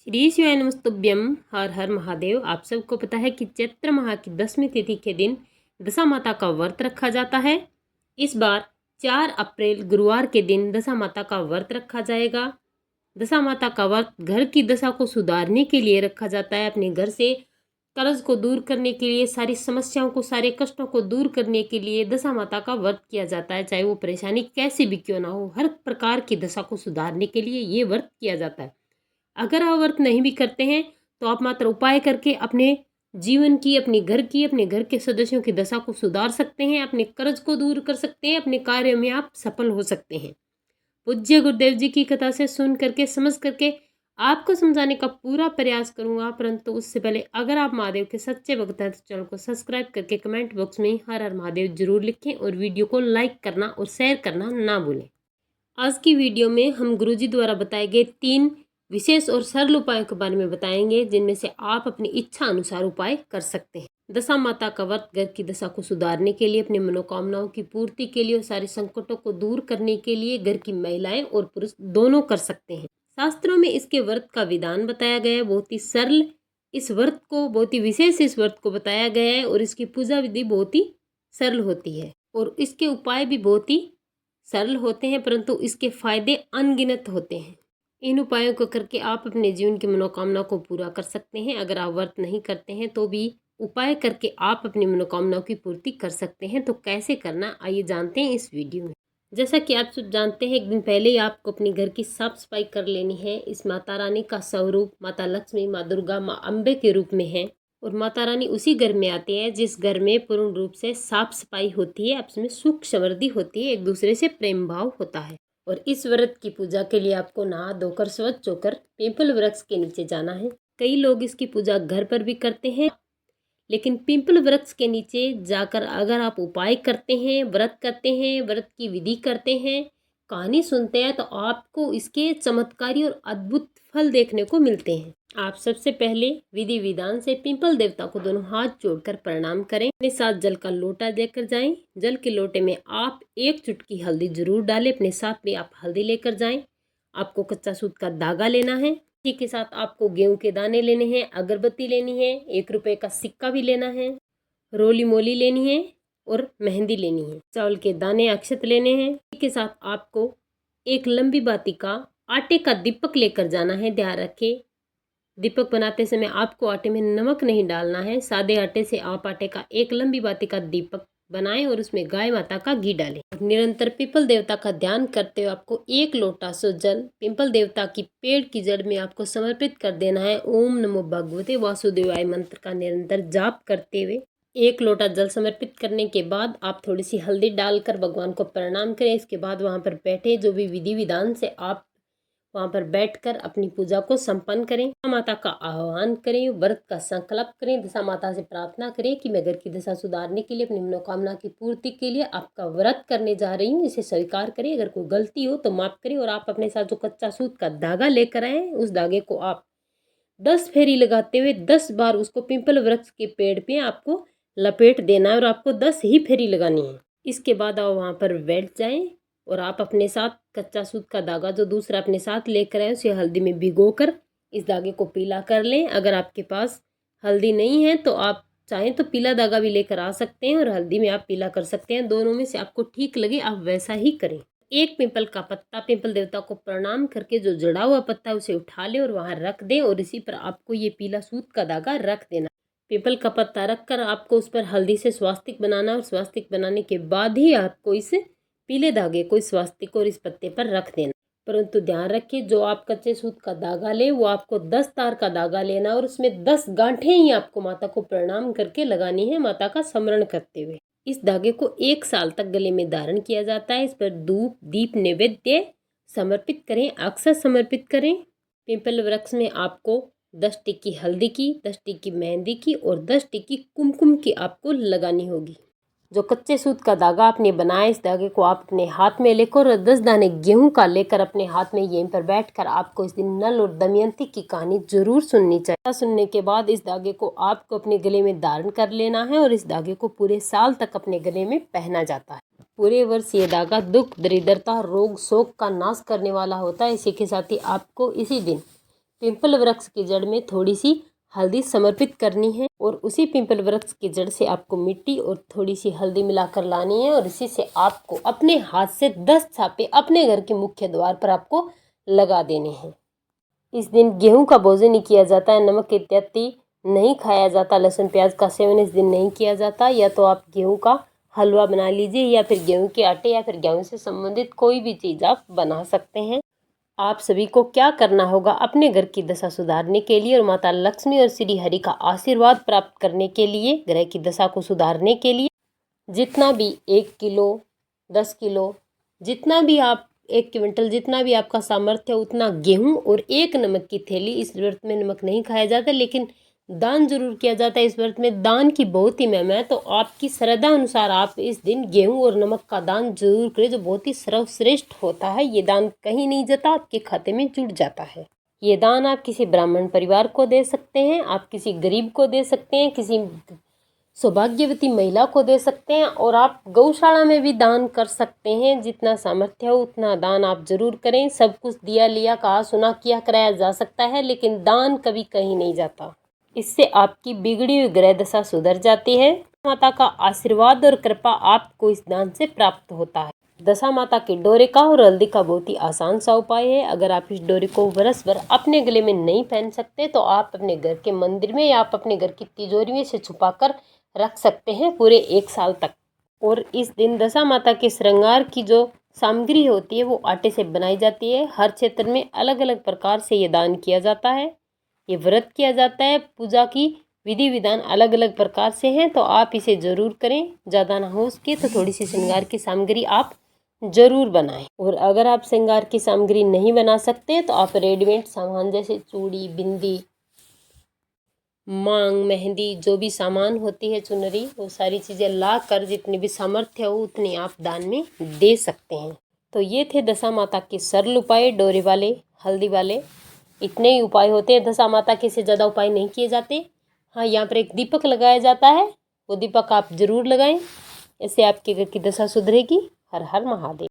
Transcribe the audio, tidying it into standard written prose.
श्री शिवाय नमस्तुभ्यम। हर हर महादेव। आप सबको पता है कि चैत्र माह की 10वीं तिथि के दिन दशा माता का व्रत रखा जाता है। इस बार 4 अप्रैल गुरुवार के दिन दशा माता का व्रत रखा जाएगा। दशा माता का व्रत घर की दशा को सुधारने के लिए रखा जाता है। अपने घर से कर्ज को दूर करने के लिए, सारी समस्याओं को, सारे कष्टों को दूर करने के लिए दशा माता का व्रत किया जाता है। चाहे वो परेशानी कैसी भी क्यों ना हो, हर प्रकार की दशा को सुधारने के लिए ये व्रत किया जाता है। अगर आप व्रत नहीं भी करते हैं तो आप मात्र उपाय करके अपने जीवन की, अपने घर की, अपने घर के सदस्यों की दशा को सुधार सकते हैं, अपने कर्ज को दूर कर सकते हैं, अपने कार्य में आप सफल हो सकते हैं। पूज्य गुरुदेव जी की कथा से सुन करके, समझ करके आपको समझाने का पूरा प्रयास करूंगा। परंतु उससे पहले अगर आप महादेव के सच्चे भक्त हैं तो चैनल को सब्सक्राइब करके कमेंट बॉक्स में हर हर महादेव जरूर लिखें और वीडियो को लाइक करना और शेयर करना ना भूलें। आज की वीडियो में हम गुरुजी द्वारा बताए गए 3 विशेष और सरल उपायों के बारे में बताएंगे, जिनमें से आप अपनी इच्छा अनुसार उपाय कर सकते हैं। दशा माता का व्रत घर की दशा को सुधारने के लिए, अपनी मनोकामनाओं की पूर्ति के लिए और सारे संकटों को दूर करने के लिए घर की महिलाएं और पुरुष दोनों कर सकते हैं। शास्त्रों में इसके व्रत का विधान बताया गया है। बहुत ही सरल इस व्रत को, बहुत ही विशेष इस व्रत को बताया गया है और इसकी पूजा विधि बहुत ही सरल होती है और इसके उपाय भी बहुत ही सरल होते हैं, परंतु इसके फायदे अनगिनत होते हैं। इन उपायों को करके आप अपने जीवन की मनोकामना को पूरा कर सकते हैं। अगर आप व्रत नहीं करते हैं तो भी उपाय करके आप अपनी मनोकामनाओं की पूर्ति कर सकते हैं। तो कैसे करना, आइए जानते हैं इस वीडियो में। जैसा कि आप सब जानते हैं, एक दिन पहले ही आपको अपने घर की साफ सफाई कर लेनी है। इस माता रानी का स्वरूप माता लक्ष्मी, माँ दुर्गा, माँ अम्बे के रूप में है और माता रानी उसी घर में आती है जिस घर में पूर्ण रूप से साफ सफाई होती है, आपस में सुख समृद्धि होती है, एक दूसरे से प्रेम भाव होता है। और इस व्रत की पूजा के लिए आपको नहा धोकर स्वच्छ होकर पीपल वृक्ष के नीचे जाना है। कई लोग इसकी पूजा घर पर भी करते हैं, लेकिन पीपल वृक्ष के नीचे जाकर अगर आप उपाय करते हैं, व्रत करते हैं, व्रत की विधि करते हैं, कहानी सुनते हैं, तो आपको इसके चमत्कारी और अद्भुत फल देखने को मिलते हैं। आप सबसे पहले विधि विधान से पीपल देवता को दोनों हाथ जोड़कर प्रणाम करें। अपने साथ जल का लोटा लेकर जाएं। जल के लोटे में आप 1 चुटकी हल्दी जरूर डालें। अपने साथ में आप हल्दी लेकर जाएं। आपको कच्चा सूत का धागा लेना है। इसी के साथ आपको गेहूं के दाने लेने हैं, अगरबत्ती लेनी है, 1 रुपए का सिक्का भी लेना है, रोली मोली लेनी है और मेहंदी लेनी है, चावल के दाने, अक्षत लेने हैं। इसी के साथ आपको एक लंबी बाती का आटे का दीपक लेकर जाना है। ध्यान रखें, दीपक बनाते समय आपको आटे में नमक नहीं डालना है। सादे आटे से आप आटे का एक लंबी बाती का दीपक बनाएं और उसमें गाय माता का घी डालें। निरंतर पीपल देवता का ध्यान करते हुए आपको 1 लोटा सो जल पीपल देवता की पेड़ की जड़ में आपको समर्पित कर देना है। ओम नमो भगवते वासुदेवाय मंत्र का निरंतर जाप करते हुए 1 लोटा जल समर्पित करने के बाद आप थोड़ी सी हल्दी डालकर भगवान को प्रणाम करें। इसके बाद वहां पर बैठे, जो भी विधि विधान से आप वहां पर बैठकर अपनी पूजा को संपन्न करें। दशा माता का आह्वान करें, व्रत का संकल्प करें, दशा माता से प्रार्थना करें कि मैं घर की दशा सुधारने के लिए, अपनी मनोकामना की पूर्ति के लिए आपका व्रत करने जा रही हूँ, इसे स्वीकार करें। अगर कोई गलती हो तो माफ करें। और आप अपने साथ जो कच्चा सूत का धागा लेकर आए, उस धागे को आप 10 फेरी लगाते हुए 10 बार उसको पीपल वृक्ष के पेड़ पे आपको लपेट देना है और आपको 10 ही फेरी लगानी है। इसके बाद आप वहां पर बैठ जाएं और आप अपने साथ कच्चा सूत का धागा जो दूसरा अपने साथ लेकर आए, उसे हल्दी में भिगोकर इस धागे को पीला कर लें। अगर आपके पास हल्दी नहीं है तो आप चाहें तो पीला धागा भी लेकर आ सकते हैं और हल्दी में आप पीला कर सकते हैं। दोनों में से आपको ठीक लगे आप वैसा ही करें। 1 पीपल का पत्ता, पीपल देवता को प्रणाम करके जो जड़ा हुआ पत्ता उसे उठा ले और वहां रख दें और इसी पर आपको ये पीला सूत का धागा रख देना। पीपल का पत्ता रखकर आपको उस पर हल्दी से स्वास्तिक बनाना और स्वास्तिक बनाने के बाद ही आपको इस पीले धागे को, इस स्वास्तिक और इस पत्ते पर रख देना। परंतु ध्यान रखिए, जो आप कच्चे सूत का धागा ले वो आपको 10 तार का धागा लेना और उसमें 10 गांठें ही आपको माता को प्रणाम करके लगानी है, माता का स्मरण करते हुए। इस धागे को 1 साल तक गले में धारण किया जाता है। इस पर धूप दीप नैवेद्य समर्पित करें, अक्षत समर्पित करें। पीपल वृक्ष में आपको 10 टिक्की हल्दी की, 10 टिक्की मेहंदी की और 10 टिक्की कुमकुम की आपको लगानी होगी। जो कच्चे सूत का धागा आपने बनाया, इस धागे को आप अपने हाथ में लेकर और 10 दाने गेहूं का लेकर अपने हाथ में यहीं पर बैठकर आपको इस दिन नल और दमयंती की कहानी जरूर सुननी चाहिए। सुनने के बाद इस धागे को आपको अपने गले में धारण कर लेना है और इस धागे को पूरे साल तक अपने गले में पहना जाता है। पूरे वर्ष ये धागा दुख, दरिद्रता, रोग, शोक का नाश करने वाला होता है। इसी के साथ ही आपको इसी दिन पिंपल वृक्ष की जड़ में थोड़ी सी हल्दी समर्पित करनी है और उसी पिंपल वृक्ष की जड़ से आपको मिट्टी और थोड़ी सी हल्दी मिलाकर लानी है और इसी से आपको अपने हाथ से 10 छापे अपने घर के मुख्य द्वार पर आपको लगा देने हैं। इस दिन गेहूं का भोजन नहीं किया जाता है, नमक इत्यादि नहीं खाया जाता, लहसुन प्याज का सेवन इस दिन नहीं किया जाता। या तो आप गेहूं का हलवा बना लीजिए या फिर गेहूं के आटे या फिर गेहूं से संबंधित कोई भी चीज़ आप बना सकते हैं। आप सभी को क्या करना होगा अपने घर की दशा सुधारने के लिए और माता लक्ष्मी और श्री हरि का आशीर्वाद प्राप्त करने के लिए, ग्रह की दशा को सुधारने के लिए जितना भी 1 किलो 10 किलो जितना भी आप 1 क्विंटल जितना भी आपका सामर्थ्य है उतना गेहूं और 1 नमक की थैली। इस व्रत में नमक नहीं खाया जाता लेकिन दान जरूर किया जाता है। इस व्रत में दान की बहुत ही महिमा है, तो आपकी श्रद्धा अनुसार आप इस दिन गेहूं और नमक का दान जरूर करें, जो बहुत ही सर्वश्रेष्ठ होता है। ये दान कहीं नहीं जाता, आपके खाते में जुड़ जाता है। ये दान आप किसी ब्राह्मण परिवार को दे सकते हैं, आप किसी गरीब को दे सकते हैं, किसी सौभाग्यवती महिला को दे सकते हैं और आप गौशाला में भी दान कर सकते हैं। जितना सामर्थ्य हो उतना दान आप जरूर करें। सब कुछ दिया लिया कहा सुना किया कराया जा सकता है लेकिन दान कभी कहीं नहीं जाता। इससे आपकी बिगड़ी हुई ग्रह दशा सुधर जाती है। माता का आशीर्वाद और कृपा आपको इस दान से प्राप्त होता है। दशा माता के डोरे का और हल्दी का बहुत ही आसान सा उपाय है। अगर आप इस डोरे को वर्ष भर अपने गले में नहीं पहन सकते तो आप अपने घर के मंदिर में या आप अपने घर की तिजोरी में से छुपाकर रख सकते हैं पूरे 1 साल तक। और इस दिन दशा माता के श्रृंगार की जो सामग्री होती है वो आटे से बनाई जाती है। हर क्षेत्र में अलग अलग प्रकार से ये दान किया जाता है, ये व्रत किया जाता है। पूजा की विधि विधान अलग अलग प्रकार से हैं, तो आप इसे जरूर करें। ज़्यादा ना हो सके तो थोड़ी सी श्रृंगार की सामग्री आप जरूर बनाएं। और अगर आप श्रृंगार की सामग्री नहीं बना सकते तो आप रेडीमेड सामान जैसे चूड़ी, बिंदी, मांग, मेहंदी, जो भी सामान होती है, चुनरी, वो सारी चीज़ें ला कर जितनी भी सामर्थ्य हो उतनी आप दान में दे सकते हैं। तो ये थे दशा माता के सरल उपाय, डोरे वाले, हल्दी वाले। इतने ही उपाय होते हैं, दशा माता के से ज़्यादा उपाय नहीं किए जाते। हाँ, यहाँ पर एक दीपक लगाया जाता है, वो दीपक आप जरूर लगाएं, इससे आपके घर की दशा सुधरेगी। हर हर महादेव।